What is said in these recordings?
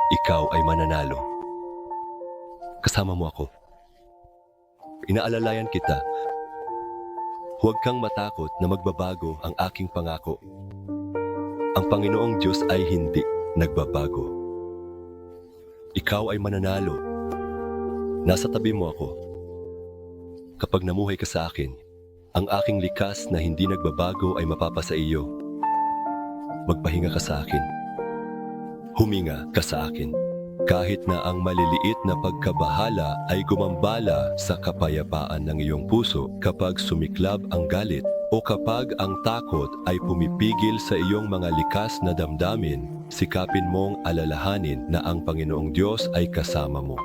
Ikaw ay mananalo. Kasama mo ako. Inaalalayan kita. Huwag kang matakot na magbabago ang aking pangako. Ang Panginoong Diyos ay hindi nagbabago. Ikaw ay mananalo. Nasa tabi mo ako. Kapag namuhay ka sa akin, ang aking likas na hindi nagbabago ay mapapasa iyo. Magpahinga ka sa akin. Huminga ka sa akin. Kahit na ang maliliit na pagkabahala ay gumambala sa kapayapaan ng iyong puso kapag sumiklab ang galit o kapag ang takot ay pumipigil sa iyong mga likas na damdamin, sikapin mong alalahanin na ang Panginoong Diyos ay kasama mo.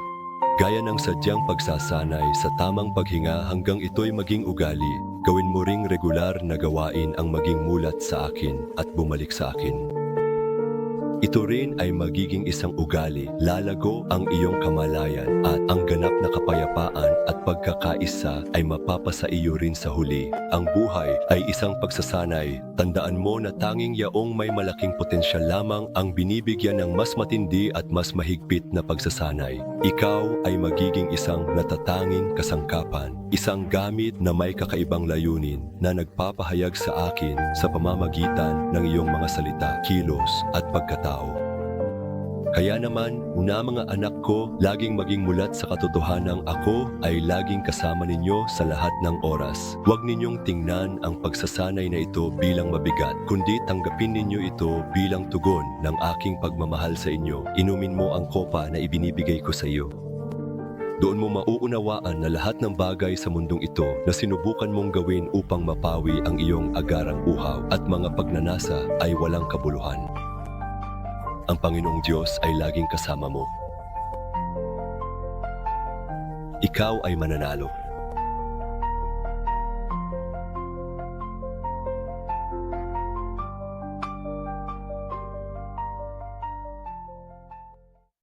Gaya ng sadyang pagsasanay sa tamang paghinga hanggang ito'y maging ugali, gawin mo ring regular na gawain ang maging mulat sa akin at bumalik sa akin. Ito rin ay magiging isang ugali, lalago ang iyong kamalayan at ang ganap na kapayapaan at pagkakaisa ay mapapasa iyo rin sa huli. Ang buhay ay isang pagsasanay. Tandaan mo na tanging yaong may malaking potensyal lamang ang binibigyan ng mas matindi at mas mahigpit na pagsasanay. Ikaw ay magiging isang natatanging kasangkapan, isang gamit na may kakaibang layunin na nagpapahayag sa akin sa pamamagitan ng iyong mga salita, kilos at pagkatao. Kaya naman, na mga anak ko, laging maging mulat sa katotohanang ako ay laging kasama ninyo sa lahat ng oras. Huwag ninyong tingnan ang pagsasanay na ito bilang mabigat, kundi tanggapin ninyo ito bilang tugon ng aking pagmamahal sa inyo. Inumin mo ang kopa na ibinibigay ko sa iyo. Doon mo mauunawaan na lahat ng bagay sa mundong ito na sinubukan mong gawin upang mapawi ang iyong agarang uhaw at mga pagnanasa ay walang kabuluhan. Ang Panginoong Diyos ay laging kasama mo. Ikaw ay mananalo.